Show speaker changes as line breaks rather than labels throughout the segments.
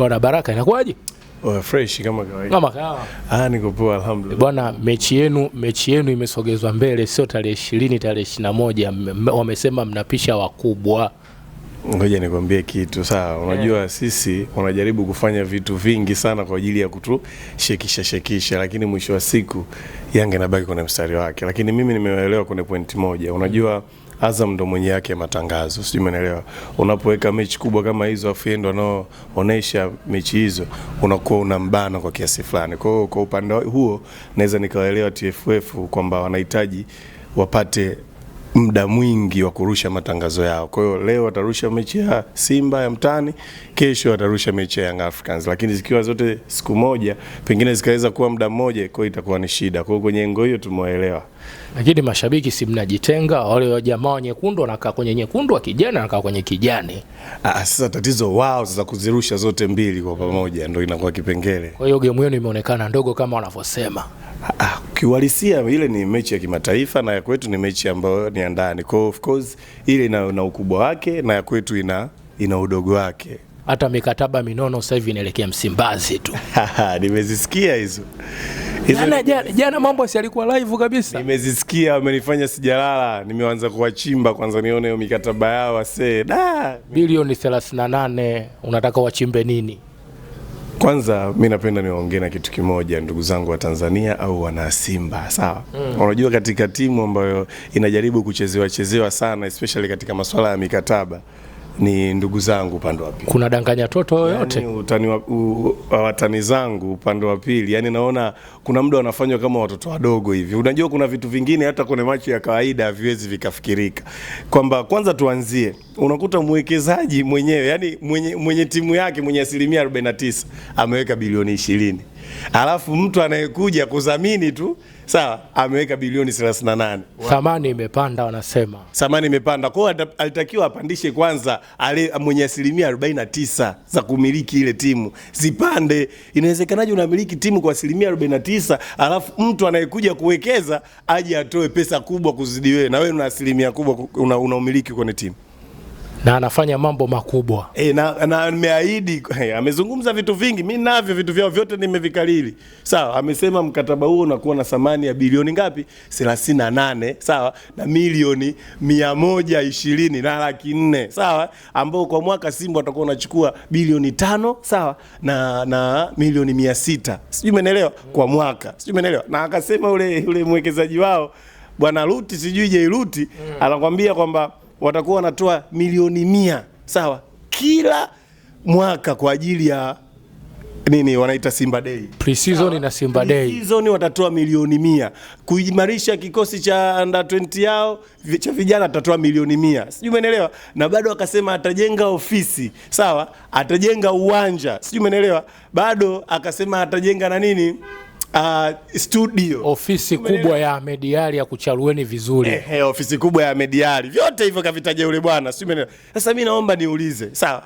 Bwana Baraka, inakuaje?
Fresh kama kawaida. Niko poa alhamdulillah.
Bwana, mechi yenu imesogezwa mbele, sio tarehe 20, tarehe 21. Wamesema mnapisha wakubwa.
Ngoja nikwambie kitu sawa. Unajua sisi wanajaribu kufanya vitu vingi sana kwa ajili ya kutushekisha, lakini mwisho wa siku Yanga inabaki kwenye mstari wake. Lakini mimi nimeelewa kwenye point moja. Unajua Azam ndo mwenye yake matangazo, sijui umeelewa. Unapoweka mechi kubwa kama hizo afu ndo anaonesha mechi hizo, unakuwa unambana kwa kiasi fulani. Kwa hiyo kwa upande huo naweza nikaelewa TFF kwamba wanahitaji wapate muda mwingi wa kurusha matangazo yao. Kwa hiyo leo watarusha mechi ya Simba ya mtani, kesho watarusha mechi ya Young Africans. Lakini zikiwa zote siku moja, pengine zikaweza kuwa muda mmoja, kwa hiyo itakuwa ni shida. Kwa hiyo kwenye ngo hiyo tumeelewa.
Lakini mashabiki si mnajitenga, wale jamaa wa nyekundu wanakaa kwenye nyekundu, wa kijani wanakaa kwenye kijani.
Sasa tatizo wao sasa kuzirusha zote mbili kwa pamoja ndio inakuwa kipengele.
Kwa hiyo game yenu imeonekana ndogo kama wanavyosema.
Kiuhalisia ile ni mechi ya kimataifa na ya kwetu ni mechi ambayo ni ya ndani. Kwa of course ile ina ukubwa wake na ya kwetu ina udogo wake.
Hata mikataba minono sasa hivi inaelekea Msimbazi tu.
Nimezisikia hizo.
Jana mambo si alikuwa live kabisa.
Nimezisikia, wamenifanya sijalala. Nimeanza kuwachimba kwanza nione hiyo mikataba yao wase.
Bilioni 38 unataka wachimbe nini?
Kwanza mimi napenda niwaongee na kitu kimoja, ndugu zangu wa Tanzania au wana Simba, sawa? Unajua katika timu ambayo inajaribu kuchezewa sana, especially katika masuala ya mikataba, ni ndugu zangu upande wa pili.
Kuna danganya toto yoyote?
Yani utani watani zangu upande wa pili. Yani naona kuna muda wanafanywa kama watoto wadogo hivi. Unajua kuna vitu vingine hata kwenye macho ya kawaida haviwezi vikafikirika. Kwamba kwanza tuanzie, unakuta mwekezaji mwenyewe, yani mwenye timu yake mwenye 49% ameweka bilioni 20. Alafu mtu anayekuja kudhamini tu, sawa, ameweka bilioni 38.
Thamani imepanda wanasema.
Thamani imepanda. Kwa hiyo alitakiwa apandishe kwanza mwenye 49% za kumiliki ile timu. Zipande. Inawezekanaje unamiliki timu kwa 49% alafu mtu anayekuja kuwekeza aje atoe pesa kubwa kuzidi wewe na wewe una 1% kubwa unaumiliki kwenye timu?
Na anafanya mambo makubwa.
Na nimeahidi, amezungumza vitu vingi, mimi navyo vitu vyao vyote nimevikalili. Sawa, amesema mkataba huo unakuwa na thamani ya bilioni ngapi? 38, sawa, na milioni 120 na laki 4, sawa, ambao kwa mwaka Simba watakuwa wanachukua bilioni 5, sawa, na milioni 600. Sijui umeelewa? Kwa mwaka. Sijui umeelewa? Na akasema ule mwekezaji wao Bwana Ruti, sijui je Ruti, anakuambia kwamba watakuwa wanatoa milioni 100, sawa, kila mwaka kwa ajili ya nini wanaita Simba Day.
Pre-season na Simba Day.
Pre-season watatoa milioni 100. Kuimarisha kikosi cha under 20 yao, cha vijana atatoa milioni 100. Sijui umeelewa? Na bado akasema atajenga ofisi, sawa? Atajenga uwanja. Sijui umeelewa? Bado akasema atajenga na nini? Studio,
ofisi kubwa ya Ahmed Ally ya kucharueni vizuri.
Ofisi kubwa ya Ahmed Ally. Vyote hivyo kavitaja yule bwana. Sasa mimi naomba niulize, sawa?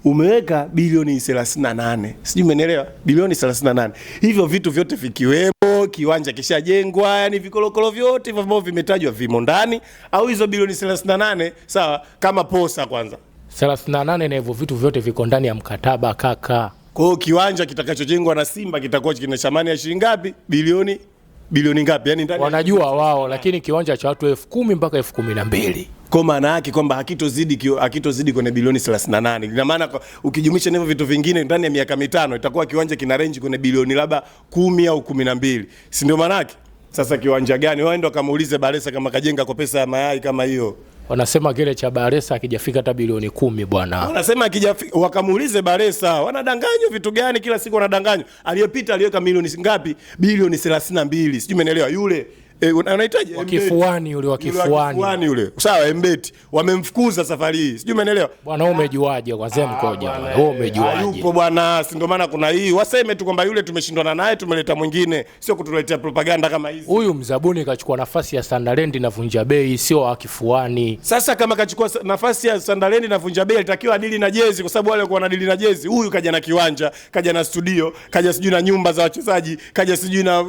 Umeweka bilioni 38. Sijui umeelewa? Bilioni 38. Hivyo vitu vyote vikiwemo, kiwanja kishajengwa, yani vikolokolo vyote hivyo ambavyo vimetajwa vimo ndani au hizo bilioni 38, sawa, kama posa kwanza.
38 na hivyo vitu vyote viko ndani ya mkataba kaka.
Kwa hiyo kiwanja kitakachojengwa na Simba kitakuwa kina thamani ya shilingi ngapi? Bilioni ngapi? Yani ndani
wanajua wao, lakini kiwanja cha watu 10,000 mpaka 12,000.
Kwa maana yake kwamba hakitozidi kwenye bilioni 38. Ina maana ukijumlisha hivyo vitu vingine ndani ya miaka 5 itakuwa kiwanja kina range kwenye bilioni labda 10 au 12. Si ndio maana yake? Sasa kiwanja gani? Wao ndio kamuulize Baresa kama kajenga kwa pesa ya mayai kama hiyo.
Wanasema kile cha Baresa akijafika hata bilioni 10 bwana.
Wanasema akijafika, wakamuulize Baresa. Wanadanganywa vitu gani kila siku wanadanganywa? Aliyopita aliweka milioni ngapi? Bilioni 32. Sijui umeelewa yule. Unahitaji
wakifuani yule
wakifuani yule. Sawa, Mbeti. Wamemfukuza safari hii. Sijui umeelewa?
Bwana wewe umejuaje kwanza mkoja? Wewe umejuaje?
Yupo bwana, si ndio maana kuna hii. Waseme tu kwamba yule tumeshindana naye tumeleta mwingine, sio kutuletea propaganda kama hizi.
Huyu mzabuni kachukua nafasi ya Sunderland na Vunja Bei, sio wakifuani.
Sasa kama kachukua nafasi ya Sunderland na Vunja Bei, alitakiwa adili na jezi kwa sababu wale walikuwa wanadili na jezi. Huyu kaja na kiwanja, kaja na studio, kaja sijui na nyumba za wachezaji, kaja sijui na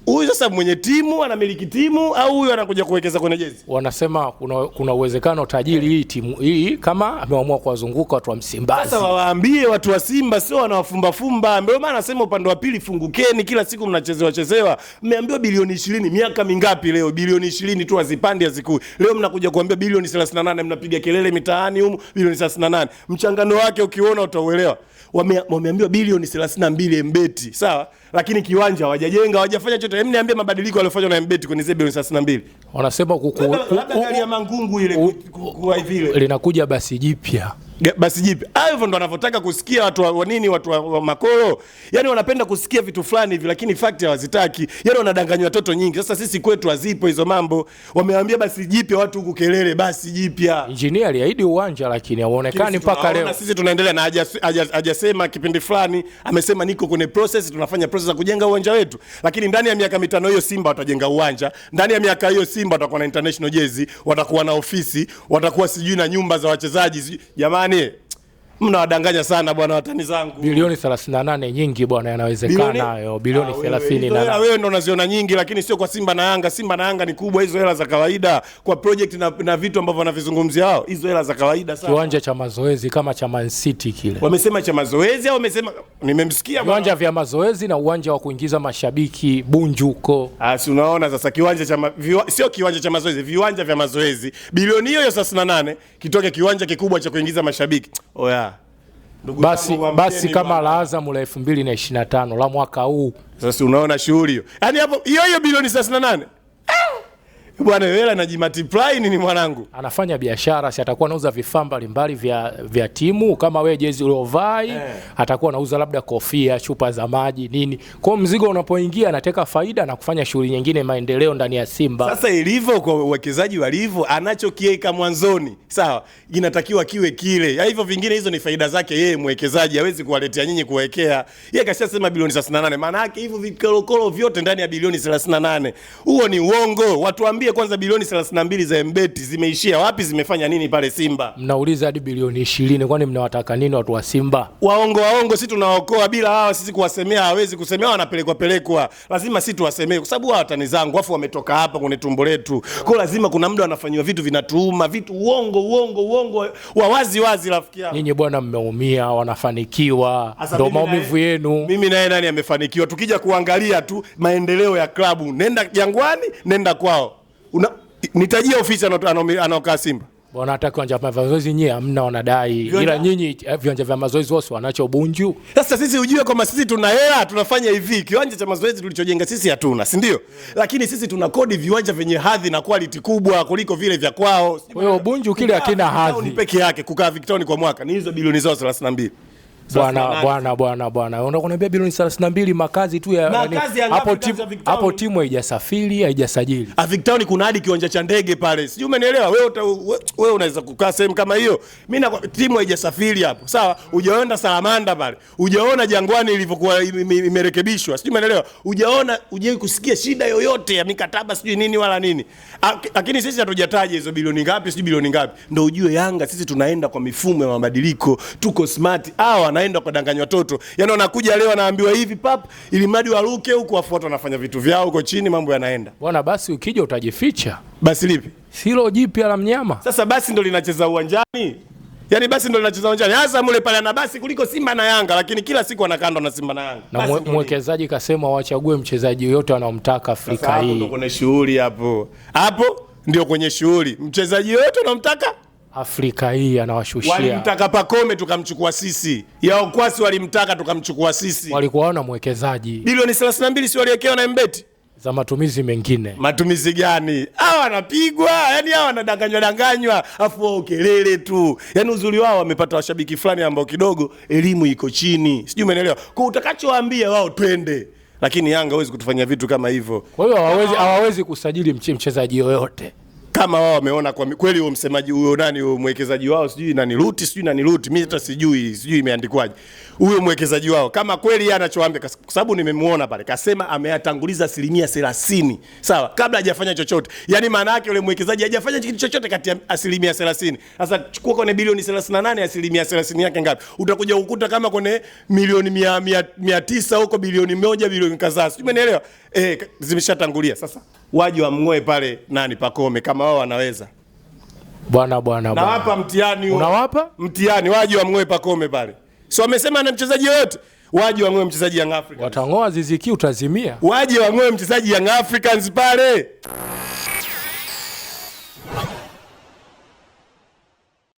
Huyu sasa mwenye timu anamiliki timu au huyu anakuja kuwekeza kwenye jezi?
Wanasema kuna uwezekano tajiri hii timu hii kama ameamua kuwazunguka watu wa Msimbazi.
Sasa waambie watu wa Simba sio wanawafumba fumba. Ndio maana nasema upande wa pili fungukeni, kila siku mnachezewa. Mmeambiwa bilioni 20 miaka mingapi leo? Bilioni 20 tu azipande azikui. Leo mnakuja kuambia bilioni 38, mnapiga kelele mitaani humu bilioni 38. Mchangano wake ukiona utauelewa. Wameambiwa bilioni 32 Mbeti, sawa? Lakini kiwanja hawajajenga, hawajafanya chochote. Hem, niambie mabadiliko yaliyofanywa na Mbeti kwenye zile bilioni 32.
Wanasema
labda gari ya Mangungu ile kwa vile
linakuja basi jipya.
Basi jipi. Hivyo ndo wanavyotaka kusikia watu wa nini, watu wa makolo. Yaani wanapenda kusikia vitu fulani hivi lakini fact hawazitaki. Yaani wanadanganywa watoto nyingi. Sasa sisi kwetu hazipo hizo mambo. Wameambia basi jipya, watu huku kelele basi jipya.
Engineer aliahidi uwanja lakini hauonekani mpaka leo.
Na sisi tunaendelea na hajasema kipindi fulani, amesema niko kwenye process, tunafanya process ya kujenga uwanja wetu. Lakini ndani ya miaka 5 hiyo Simba watajenga uwanja. Ndani ya miaka hiyo Simba watakuwa na international jezi, watakuwa na ofisi, watakuwa sijui na nyumba za wachezaji. Jamani, mnawadanganya sana bwana, watani zangu.
Bilioni 38 nyingi bwana, yanawezekana hayo. Bilioni 30
na wewe ndo unaziona nyingi, lakini sio kwa Simba na Yanga. Simba na Yanga ni kubwa, hizo hela za kawaida kwa project na vitu ambavyo wanavizungumzia wao, hizo hela za kawaida sana.
Kiwanja cha mazoezi kama cha Man City kile.
Wamesema cha mazoezi au wamesema, nimemsikia
viwanja vya mazoezi na uwanja wa kuingiza mashabiki Bunjuko.
Si unaona sasa, kiwanja cha sio kiwanja cha mazoezi, viwanja vya mazoezi. Bilioni hiyo 38 kitoke kiwanja kikubwa cha kuingiza mashabiki. Oya.
Basi kama la Azam la 2025 la mwaka huu.
Sasa unaona shughuli hiyo. Yaani hapo hiyo bilioni 38. Bwana wewe anajimultiply nini mwanangu?
Anafanya biashara, si atakuwa anauza vifaa mbalimbali vya timu kama wewe jezi uliovai, atakuwa anauza labda kofia, chupa za maji, nini. Kwa mzigo unapoingia anateka faida na kufanya shughuli nyingine maendeleo ndani ya Simba.
Sasa ilivyo kwa uwekezaji walivyo, anachokiweka mwanzoni, sawa, inatakiwa kiwe kile. Ya hivyo vingine hizo ni faida zake yeye mwekezaji, hawezi kuwaletea nyinyi kuwekea. Yeye kashasema bilioni 38. Maana yake hivyo vikolokolo vyote ndani ya bilioni 38. Huo ni uongo. Watu kwanza bilioni 32 za Mbeti zimeishia wapi, zimefanya nini pale Simba?
Mnauliza hadi bilioni 20, kwani mnawataka nini watu wa Simba?
Waongo sisi tunaokoa, bila hawa sisi kuwasemea hawezi kusemea, wanapelekwa. Lazima sisi tuwasemee kwa sababu hawa watani zangu afu wametoka hapa kwenye tumbo letu. Kwa lazima kuna muda wanafanywa vitu vinatuuma, vitu uongo wa wazi rafiki yangu.
Nyinyi bwana mmeumia, wanafanikiwa. Ndio maumivu yenu.
Mimi naye nani amefanikiwa? Tukija kuangalia tu maendeleo ya klabu, nenda Jangwani, nenda kwao. Nitajia ofisi anaokaa Simba.
Bwana hata kiwanja vya mazoezi nyinyi hamna, wanadai. Ila nyinyi viwanja vya mazoezi wao wanacho Bunju.
Sasa sisi ujue kama sisi tuna hela, tunafanya hivi. Kiwanja cha mazoezi tulichojenga sisi hatuna, si ndio? Lakini sisi tuna kodi viwanja vyenye hadhi na quality kubwa kuliko vile vya kwao.
Kwa hiyo Bunju kile hakina hadhi.
Ni peke yake kukaa Victoria kwa mwaka ni hizo bilioni zao 32.
Bwana unakoniambia bilioni 32 makazi tu ya hapo timu haijasafiri, haijasajili.
Victoria kuna hadi kiwanja cha ndege pale. Sijui umenielewa? Wewe unaweza kukaa sehemu kama hiyo. Mimi na timu haijasafiri hapo. Sawa? Hujaenda Salamanda pale. Hujaona Jangwani ilivyokuwa imerekebishwa. Sijui umenielewa? Hujawahi kusikia shida yoyote ya mikataba sijui nini wala nini. Lakini sisi hatujataja hizo bilioni ngapi, sijui bilioni ngapi. Ndio ujue Yanga sisi tunaenda kwa mifumo ya mabadiliko. Tuko smart. Anaenda kwa danganya watoto. Yaani wanakuja leo anaambiwa hivi pap ili mradi waruke huko afuata wanafanya vitu vyao huko chini, mambo yanaenda.
Bwana basi ukija utajificha.
Basi lipi?
Silo jipya la mnyama.
Sasa basi ndo linacheza uwanjani. Yaani basi ndo linacheza uwanjani. Hasa mule pale ana basi kuliko Simba na Yanga, lakini kila siku anakandwa na Simba na Yanga.
Na mwekezaji kasema wachague mchezaji yote anaomtaka Afrika hii.
Hapo kuna shughuli hapo. Hapo ndio kwenye shughuli. Mchezaji yote anamtaka
Afrika hii anawashushia.
Walimtaka Pacome tukamchukua sisi. Yao Kwasi walimtaka tukamchukua sisi.
Walikuwa wana mwekezaji.
Bilioni 32 si waliwekewa na Mbeti
za matumizi mengine.
Matumizi gani? Hawa wanapigwa, yani hawa wanadanganywa afu wao kelele tu. Yani uzuri wao wamepata washabiki fulani ambao kidogo elimu iko chini. Sijui umeelewa? Kwa utakachowaambia wao twende. Lakini Yanga hawezi kutufanyia vitu kama hivyo.
Kwa hiyo hawawezi kusajili mchezaji yoyote.
kama wao wameona kwa kweli huyo msemaji huyo nani huyo mwekezaji wao sijui nani Ruti mimi hata sijui imeandikwaje huyo mwekezaji wao kama kweli yeye anachoambia kwa sababu nimemuona pale kasema ameyatanguliza 30%, sawa, kabla hajafanya chochote. Yani maana yake yule mwekezaji hajafanya kitu chochote kati ya 30%. Sasa chukua kwenye bilioni 38, 30% yake ngapi? Utakuja ukuta kama kwenye milioni 900 huko, bilioni 1 bilioni kadhaa, sijui umeelewa? Zimeshatangulia. Sasa waje wamngoe pale nani Pacome kama wao wanaweza.
Bwana
na hapa mtihani huo,
unawapa
mtihani, waje wamngoe Pacome pale. So wamesema na mchezaji yote waje wang'oe mchezaji Young Africans.
Watangoa Aziz Ki utazimia.
Waje wang'oe mchezaji Young Africans pale.